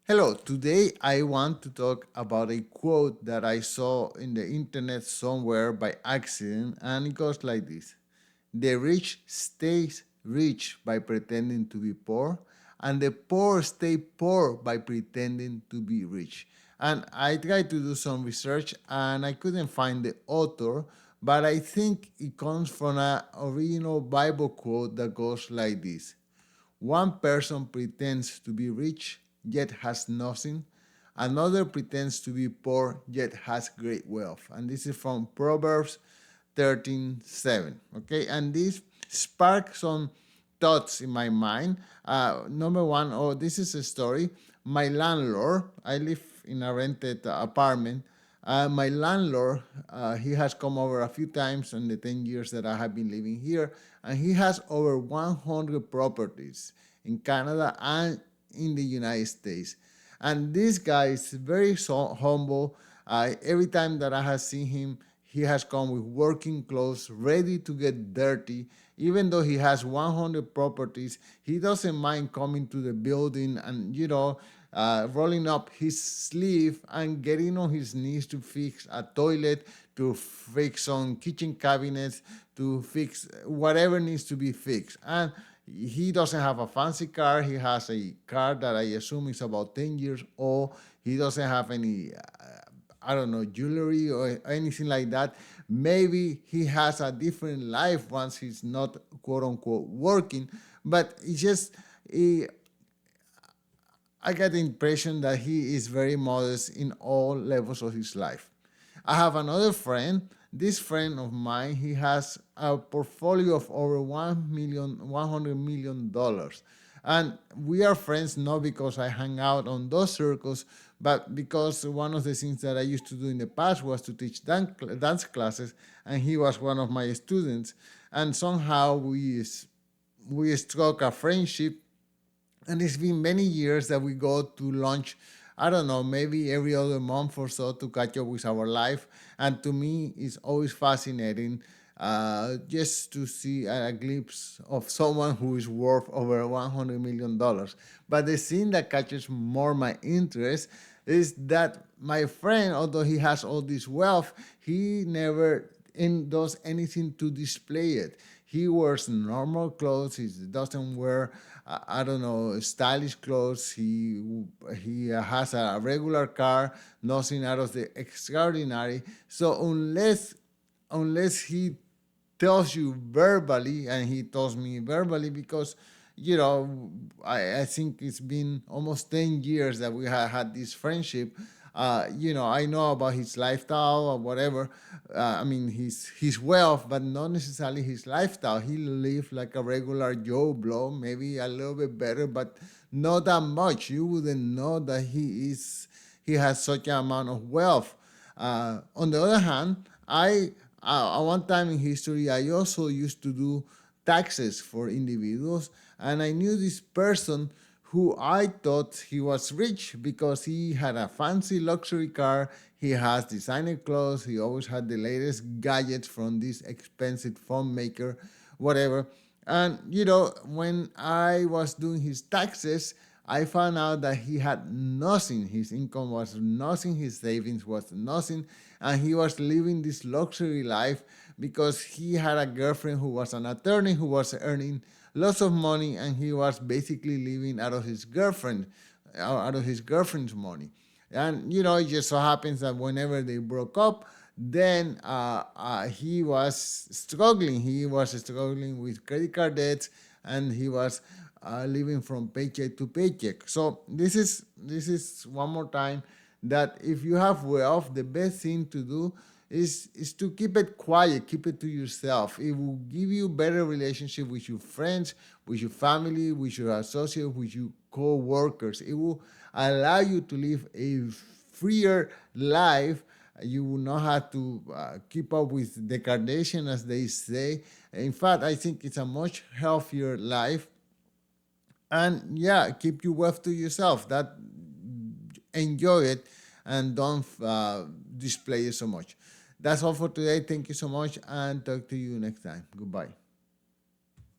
Hello, today I want to talk about a quote that I saw in the internet somewhere by accident, and it goes like this: the rich stays rich by pretending to be poor, and the poor stay poor by pretending to be rich. And I tried to do some research and I couldn't find the author, but I think it comes from an original Bible quote that goes like this: one person pretends to be rich, yet has nothing. Another pretends to be poor, yet has great wealth. And this is from Proverbs 13:7. Okay, and this sparked some thoughts in my mind. Number one, this is a story. My landlord, I live in a rented apartment. My landlord, he has come over a few times in the 10 years that I have been living here, and he has over 100 properties in Canada and in the United States. And this guy is very humble. Every time that I have seen him, he has come with working clothes, ready to get dirty. Even though he has 100 properties, he doesn't mind coming to the building and, rolling up his sleeve and getting on his knees to fix a toilet, to fix some kitchen cabinets, to fix whatever needs to be fixed. And he doesn't have a fancy car. He has a car that I assume is about 10 years old. He doesn't have any, I don't know, jewelry or anything like that. Maybe he has a different life once he's not quote unquote working, but it's just, I get the impression that he is very modest in all levels of his life. I have another friend. This friend of mine, he has a portfolio of over $100 million. And we are friends not because I hang out on those circles, but because one of the things that I used to do in the past was to teach dance classes, and he was one of my students. And somehow we struck a friendship, and it's been many years that we go to lunch. I don't know, maybe every other month or so to catch up with our life. And to me, it's always fascinating just to see a glimpse of someone who is worth over $100 million. But the thing that catches more my interest is that my friend, although he has all this wealth, he never does anything to display it. He wears normal clothes. He doesn't wear, I don't know, stylish clothes. He has a regular car, nothing out of the extraordinary. So unless he tells you verbally, and he tells me verbally because I think it's been almost 10 years that we have had this friendship. I know about his lifestyle or whatever. I mean, his wealth, but not necessarily his lifestyle. He lives like a regular Joe Blow, maybe a little bit better, but not that much. You wouldn't know that he has such an amount of wealth. On the other hand, at one time in history, I also used to do taxes for individuals, and I knew this person who I thought he was rich because he had a fancy luxury car, he has designer clothes, he always had the latest gadgets from this expensive phone maker, whatever. And when I was doing his taxes, I found out that he had nothing. His income was nothing, his savings was nothing, and he was living this luxury life because he had a girlfriend who was an attorney who was earning lots of money, and he was basically living out of his girlfriend's money. And it just so happens that whenever they broke up, then he was struggling. He was struggling with credit card debts, and he was living from paycheck to paycheck. So this is one more time that if you have wealth, the best thing to do is to keep it quiet, keep it to yourself. It will give you better relationship with your friends, with your family, with your associates, with your co-workers. It will allow you to live a freer life. You will not have to keep up with the Kardashian, as they say. In fact, I think it's a much healthier life. And yeah, keep your wealth to yourself. That enjoy it, and don't display it so much. That's all for today. Thank you so much, and talk to you next time. Goodbye.